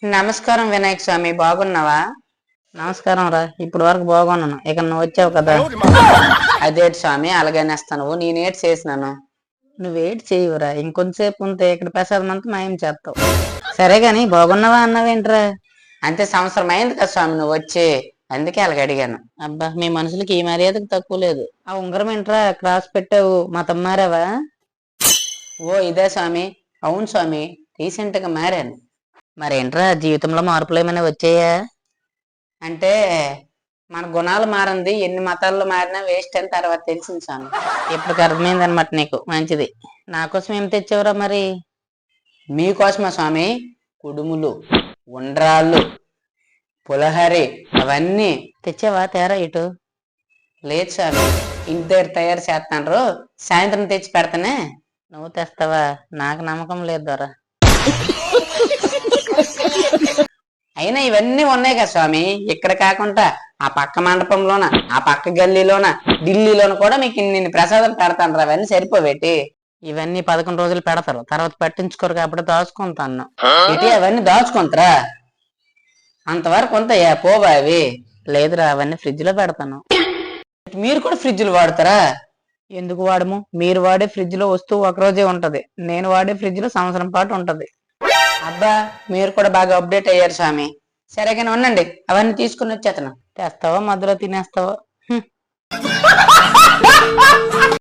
నమస్కారం వినాయక స్వామి, బాగున్నావా? నమస్కారం రా, ఇప్పుడు వరకు బాగున్నాను. ఇక నువ్వు వచ్చావు కదా. అదేటి స్వామి అలాగనేస్తాను, నేనేటి చేసినాను? నువ్వేటి చేయవురా, ఇంకొంతసేపు ఉంటే ఇక్కడ ప్రసాదం అంతా మాయం చేస్తావు. సరే గాని బాగున్నావా అన్నావేంట్రా? అంతే, సంవత్సరం అయింది కదా స్వామి నువ్వు వచ్చి, అందుకే అలాగ అడిగాను. అబ్బా, మీ మనుషులకి ఈ మర్యాదకు తక్కువ లేదు. ఆ ఉంగరం ఏంట్రా క్రాస్ పెట్టావు, మతం మారావా? ఓ ఇదే స్వామి. అవును స్వామి, రీసెంట్ గా మారాను. మరేంట్రా జీవితంలో మార్పులు ఏమైనా వచ్చాయా? అంటే మన గుణాలు మారింది, ఎన్ని మతాల్లో మారినా వేస్ట్ అని తర్వాత తెలిసింది స్వామి. ఇప్పుడు అర్థమైంది అనమాట నీకు, మంచిది. నా కోసం ఏం తెచ్చావురా మరి? మీకోసమా స్వామి? కుడుములు, ఉండ్రాళ్ళు, పులహరి అవన్నీ తెచ్చావా? తేరా ఇటు. లేదు స్వామి, ఇంటి దగ్గర తయారు చేస్తాను, సాయంత్రం తెచ్చి పెడతానే. నువ్వు తెస్తావా? నాకు నమ్మకం లేదు దొరా. అయినా ఇవన్నీ ఉన్నాయి కదా స్వామి, ఇక్కడ కాకుండా ఆ పక్క మండపంలోన, ఆ పక్క గల్లీలోన, ఢిల్లీలోన కూడా మీకు ఇన్ని ప్రసాదం పెడతాను రా. అవన్నీ సరిపోబెట్టి. ఇవన్నీ 11 రోజులు పెడతారు, తర్వాత పట్టించుకోరు కాబట్టి దాచుకుంటాను. ఇటీ అవన్నీ దాచుకుంటారా? అంతవరకు ఉంటాయా పోబా అవి? లేదురా, అవన్నీ ఫ్రిడ్జ్ లో పెడతాను. మీరు కూడా ఫ్రిడ్జ్లు వాడతారా? ఎందుకు వాడము? మీరు వాడే ఫ్రిడ్జ్ లో వస్తువు ఒక రోజే ఉంటది, నేను వాడే ఫ్రిడ్జ్ లో సంవత్సరం పాటు ఉంటది. అబ్బా, మీరు కూడా బాగా అప్డేట్ అయ్యారు స్వామి. సరేగానే ఉండండి, అవన్నీ తీసుకుని వచ్చేతను. తెస్తావా మధ్యలో తినేస్తావా?